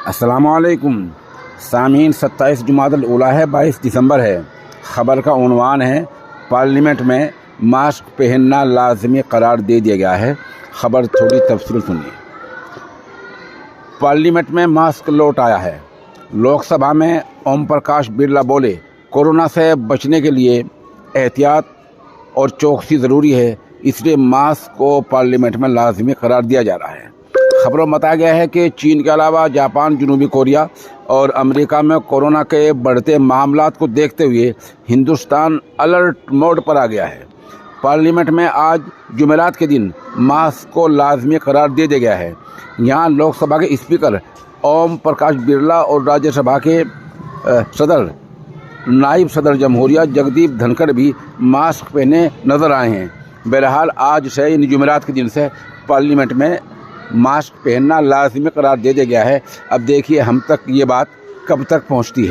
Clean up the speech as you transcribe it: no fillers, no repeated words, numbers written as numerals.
अस्सलामुअलैकुम सामीन। 27 जुमादुल ऊला है, 22 दिसंबर है। ख़बर का उन्वान है, पार्लियामेंट में मास्क पहनना लाजमी करार दे दिया गया है। ख़बर थोड़ी तफसील सुनिए। पार्लियामेंट में मास्क लौट आया है। लोकसभा में ओम प्रकाश बिरला बोले, कोरोना से बचने के लिए एहतियात और चौकसी ज़रूरी है, इसलिए मास्क को पार्लियामेंट में लाजमी करार दिया जा रहा है। खबरों में बताया गया है कि चीन के अलावा जापान, जनूबी कोरिया और अमेरिका में कोरोना के बढ़ते मामलात को देखते हुए हिंदुस्तान अलर्ट मोड पर आ गया है। पार्लियामेंट में आज जुमेरात के दिन मास्क को लाजमी करार दे दिया गया है। यहाँ लोकसभा के स्पीकर ओम प्रकाश बिरला और राज्यसभा के सदर नायब सदर जमहूरिया जगदीप धनखड़ भी मास्क पहने नजर आए हैं। बहरहाल आज से इन जुमेरात के दिन से पार्लियामेंट में मास्क पहनना लाजमी करार दे दिया गया है। अब देखिए हम तक ये बात कब तक पहुंचती है।